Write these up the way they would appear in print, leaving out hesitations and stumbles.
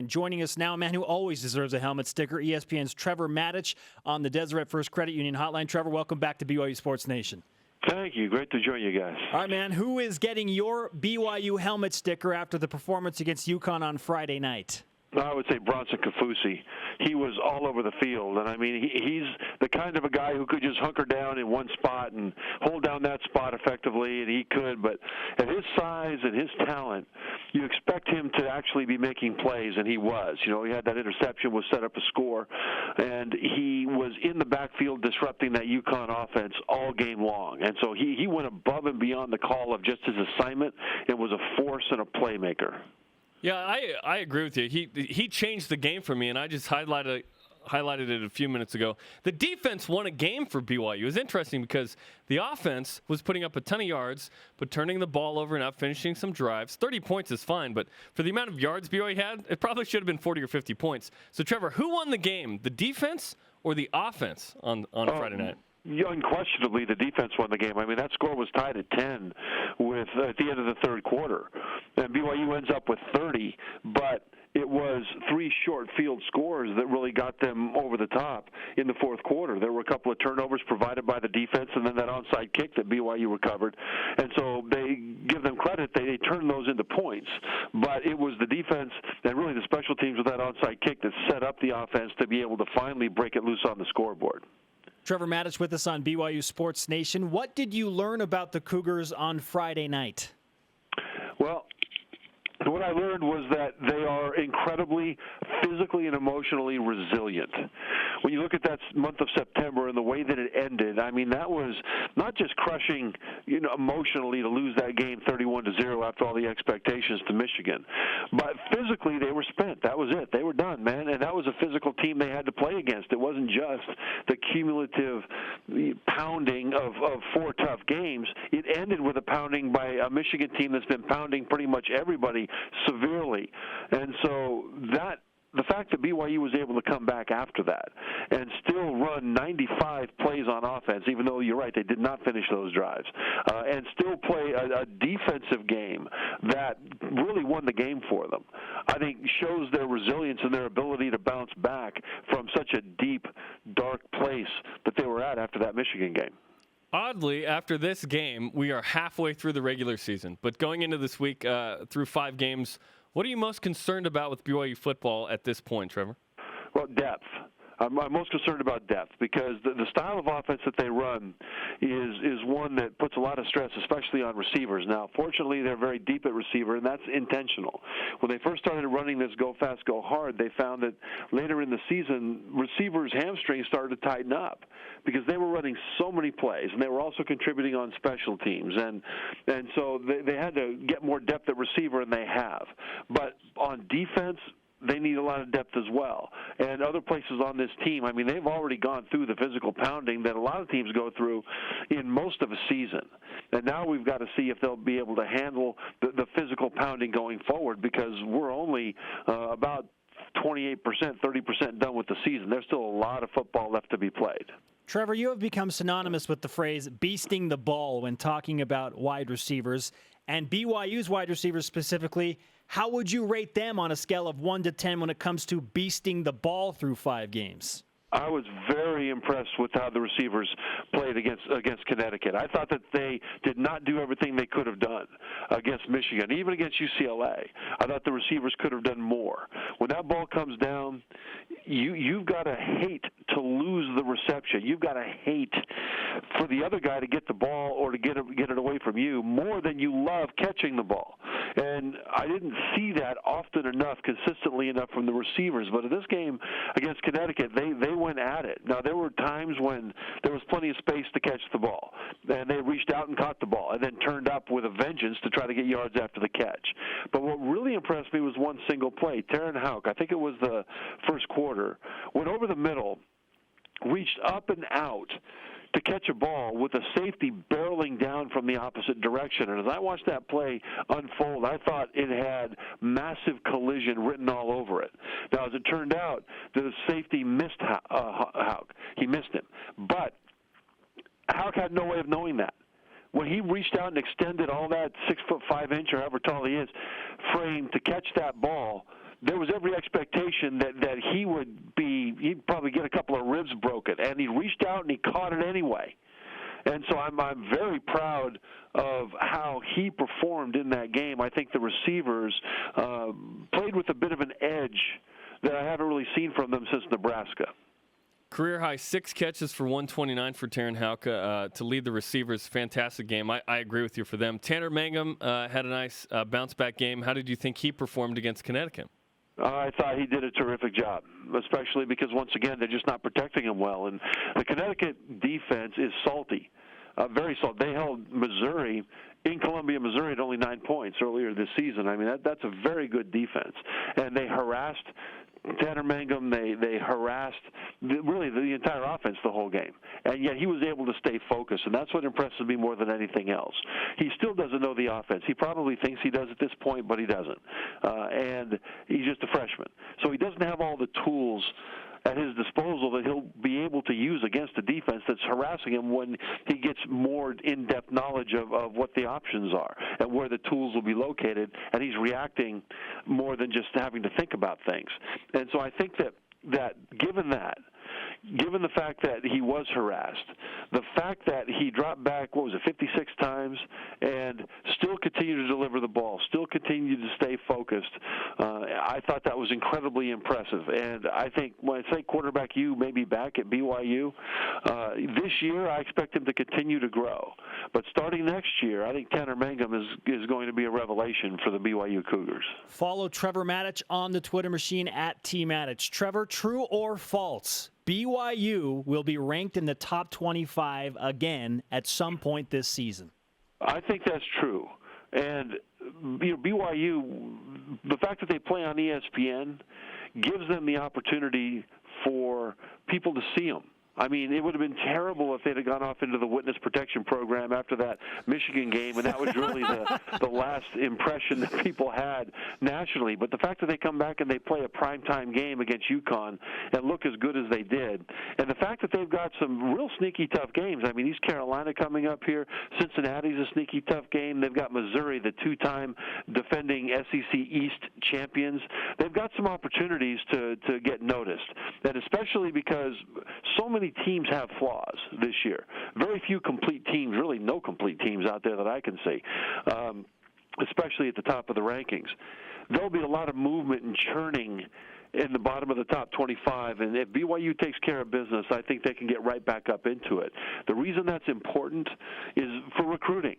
joining us now, a man who always deserves a helmet sticker, ESPN's Trevor Matich on the Deseret First Credit Union Hotline. Trevor, welcome back to BYU Sports Nation. Thank you. Great to join you guys. All right, man. Who is getting your BYU helmet sticker after the performance against UConn on Friday night? I would say Bronson Kafusi. He was all over the field, and I mean, he's the kind of a guy who could just hunker down in one spot and hold down that spot effectively, and he could. But at his size and his talent, you expect him to actually be making plays, and he was. You know, he had that interception, was set up a score, and he was in the backfield disrupting that UConn offense all game long. And so he went above and beyond the call of just his assignment. It was a force and a playmaker. Yeah, I agree with you. He changed the game for me, and I just highlighted it a few minutes ago. The defense won a game for BYU. It was interesting because the offense was putting up a ton of yards, but turning the ball over and not finishing some drives. 30 points is fine, but for the amount of yards BYU had, it probably should have been 40 or 50 points. So, Trevor, who won the game, the defense or the offense on Friday night? Unquestionably, the defense won the game. I mean, that score was tied at 10 at the end of the third quarter. And BYU ends up with 30, but it was three short field scores that really got them over the top in the fourth quarter. There were a couple of turnovers provided by the defense and then that onside kick that BYU recovered. And so they give them credit. They turned those into points. But it was the defense and really the special teams with that onside kick that set up the offense to be able to finally break it loose on the scoreboard. Trevor Matich with us on BYU Sports Nation. What did you learn about the Cougars on Friday night? Well, what I learned was that they are incredibly physically and emotionally resilient. When you look at that month of September and the way that it ended, I mean, that was not just crushing, emotionally to lose that game 31-0 after all the expectations to Michigan, but physically they were spent. That was it. They were done, man, and that was a physical team they had to play against. It wasn't just the cumulative pounding of four tough games. It ended with a pounding by a Michigan team that's been pounding pretty much everybody severely. And so the fact that BYU was able to come back after that and still run 95 plays on offense, even though you're right, they did not finish those drives, and still play a defensive game that really won the game for them, I think shows their resilience and their ability to bounce back from such a deep, dark place that they were at after that Michigan game. Oddly, after this game, we are halfway through the regular season. But going into this week through 5 games, what are you most concerned about with BYU football at this point, Trevor? Well, depth. I'm most concerned about depth because the style of offense that they run is one that puts a lot of stress, especially on receivers. Now, fortunately, they're very deep at receiver, and that's intentional. When they first started running this go fast, go hard, they found that later in the season, receivers' hamstrings started to tighten up because they were running so many plays, and they were also contributing on special teams. And so they had to get more depth at receiver, and they have. But on defense, they need a lot of depth as well. And other places on this team, I mean, they've already gone through the physical pounding that a lot of teams go through in most of a season. And now we've got to see if they'll be able to handle the physical pounding going forward because we're only about 28%, 30% done with the season. There's still a lot of football left to be played. Trevor, you have become synonymous with the phrase beasting the ball when talking about wide receivers, and BYU's wide receivers specifically. How would you rate them on a scale of 1 to 10 when it comes to beasting the ball through 5 games? I was very impressed with how the receivers played against Connecticut. I thought that they did not do everything they could have done against Michigan, even against UCLA. I thought the receivers could have done more. When that ball comes down, you've got to hate to lose the reception. You've got to hate for the other guy to get the ball or to get it away from you more than you love catching the ball. And I didn't see that often enough, consistently enough from the receivers. But in this game against Connecticut, they went at it. Now, there were times when there was plenty of space to catch the ball, and they reached out and caught the ball and then turned up with a vengeance to try to get yards after the catch. But what really impressed me was one single play. Taron Hauk, I think it was the first quarter, went over the middle, reached up and out to catch a ball with a safety barreling down from the opposite direction. And as I watched that play unfold, I thought it had massive collision written all over it. Now, as it turned out, the safety missed Hauk. He missed him. But Hauk had no way of knowing that. When he reached out and extended all that 6'5" or however tall he is frame to catch that ball, there was every expectation that he'd probably get a couple of ribs broken, and he reached out and he caught it anyway. And so I'm very proud of how he performed in that game. I think the receivers played with a bit of an edge that I haven't really seen from them since Nebraska. Career high 6 catches for 129 for Taryn Houka to lead the receivers. Fantastic game. I agree with you for them. Tanner Mangum had a nice bounce-back game. How did you think he performed against Connecticut? I thought he did a terrific job, especially because, once again, they're just not protecting him well. And the Connecticut defense is salty, very salty. They held Missouri in Columbia, Missouri at only 9 points earlier this season. I mean, that's a very good defense. And they harassed Tanner Mangum, they harassed really the entire offense the whole game, and yet he was able to stay focused, and that's what impresses me more than anything else. He still doesn't know the offense. He probably thinks he does at this point, but he doesn't, and he's just a freshman. So he doesn't have all the tools at his disposal that he'll be able to use against a defense that's harassing him when he gets more in-depth knowledge of what the options are and where the tools will be located, and he's reacting more than just having to think about things. And so I think that given the fact that he was harassed, the fact that he dropped back, 56 times, and still continued to deliver the ball, still continued to stay focused, I thought that was incredibly impressive. And I think when I say quarterback U may be back at BYU, this year I expect him to continue to grow. But starting next year, I think Tanner Mangum is going to be a revelation for the BYU Cougars. Follow Trevor Matich on the Twitter machine at @TMatich. Trevor, true or false? BYU will be ranked in the top 25 again at some point this season. I think that's true. And BYU, the fact that they play on ESPN gives them the opportunity for people to see them. I mean, it would have been terrible if they'd have gone off into the witness protection program after that Michigan game, and that was really the last impression that people had nationally. But the fact that they come back and they play a primetime game against UConn and look as good as they did, and the fact that they've got some real sneaky tough games. I mean, East Carolina coming up here, Cincinnati's a sneaky tough game. They've got Missouri, the two-time defending SEC East champions. They've got some opportunities to get noticed, and especially because so many teams have flaws this year. Very few complete teams, really no complete teams out there that I can see, especially at the top of the rankings. There'll be a lot of movement and churning in the bottom of the top 25, and if BYU takes care of business, I think they can get right back up into it. The reason that's important is for recruiting.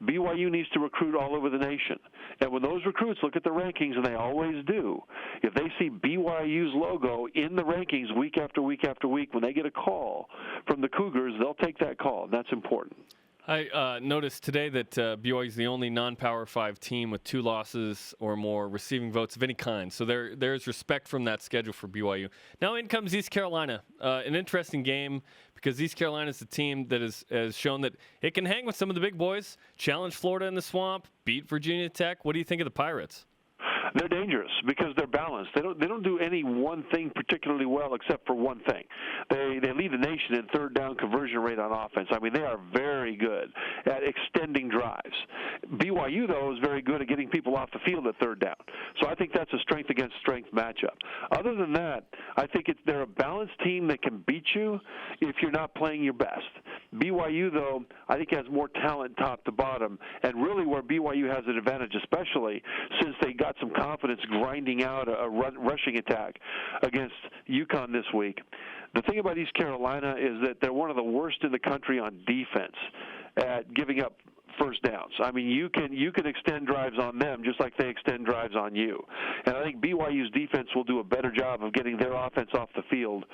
BYU needs to recruit all over the nation. And when those recruits look at the rankings, and they always do, if they see BYU's logo in the rankings week after week after week, when they get a call from the Cougars, they'll take that call, and that's important. I noticed today that BYU is the only non-Power 5 team with 2 losses or more receiving votes of any kind. So there's respect from that schedule for BYU. Now in comes East Carolina. An interesting game because East Carolina is a team that has shown that it can hang with some of the big boys, challenge Florida in the swamp, beat Virginia Tech. What do you think of the Pirates? They're dangerous because they're balanced. They don't do any one thing particularly well except for one thing. They lead the nation in third down conversion rate on offense. I mean, they are very good at extending drives. BYU, though, is very good at getting people off the field at third down. So I think that's a strength against strength matchup. Other than that, I think they're a balanced team that can beat you if you're not playing your best. BYU, though, I think has more talent top to bottom, and really where BYU has an advantage, especially since they got some confidence grinding out a rushing attack against UConn this week. The thing about East Carolina is that they're one of the worst in the country on defense at giving up first downs. I mean, you can extend drives on them just like they extend drives on you. And I think BYU's defense will do a better job of getting their offense off the field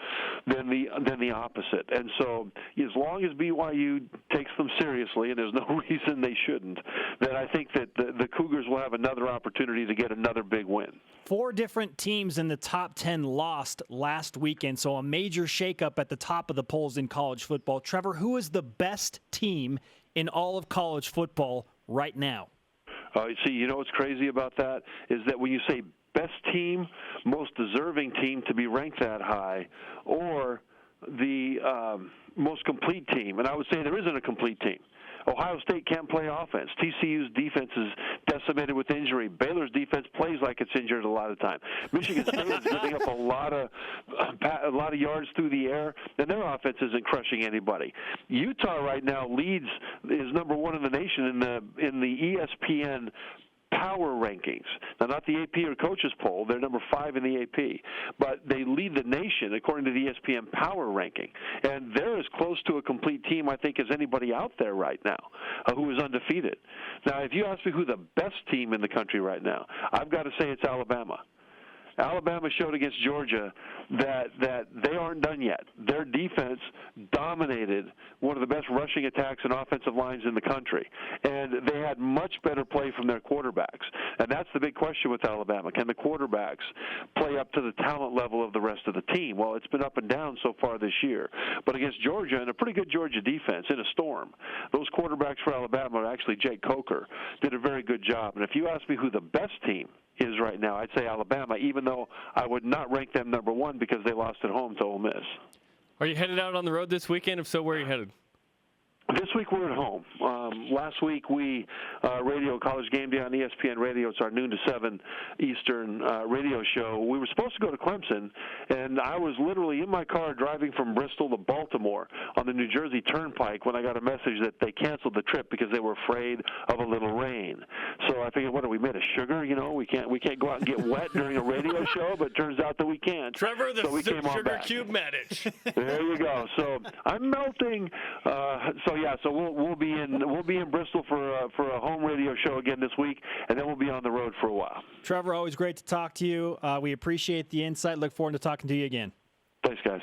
than the opposite. And so as long as BYU takes them seriously, and there's no reason they shouldn't, then I think that the Cougars will have another opportunity to get another big win. 4 different teams in the top 10 lost last weekend, so a major shakeup at the top of the polls in college football. Trevor, who is the best team in all of college football right now? See, you know what's crazy about that is that when you say best team, most deserving team to be ranked that high, or the most complete team, and I would say there isn't a complete team. Ohio State can't play offense. TCU's defense is decimated with injury. Baylor's defense plays like it's injured a lot of time. Michigan State is giving up a lot of yards through the air, and their offense isn't crushing anybody. Utah right now is number one in the nation in the ESPN power rankings. Now, not the AP or coaches poll. They're number 5 in the AP. But they lead the nation according to the ESPN power ranking. And they're as close to a complete team, I think, as anybody out there right now who is undefeated. Now, if you ask me who the best team in the country right now, I've got to say it's Alabama. Alabama showed against Georgia that they aren't done yet. Their defense dominated one of the best rushing attacks and offensive lines in the country, and they had much better play from their quarterbacks. And that's the big question with Alabama. Can the quarterbacks play up to the talent level of the rest of the team? Well, it's been up and down so far this year. But against Georgia, and a pretty good Georgia defense in a storm, those quarterbacks for Alabama are actually Jake Coker, did a very good job. And if you ask me who the best team is right now, I'd say Alabama, even though I would not rank them number 1 because they lost at home to Ole Miss. Are you headed out on the road this weekend? If so, where are you headed? This week we're at home. Last week we radio College Game Day on ESPN Radio. It's our noon to 7 Eastern radio show. We were supposed to go to Clemson, and I was literally in my car driving from Bristol to Baltimore on the New Jersey Turnpike when I got a message that they canceled the trip because they were afraid of a little rain. So I figured, what are we made of sugar? You know, we can't go out and get wet during a radio show, but it turns out that we can't. Trevor, the sugar cube Matich. There you go. So I'm melting. So we'll be in Bristol for a home radio show again this week, and then we'll be on the road for a while. Trevor, always great to talk to you. We appreciate the insight. Look forward to talking to you again. Thanks, guys.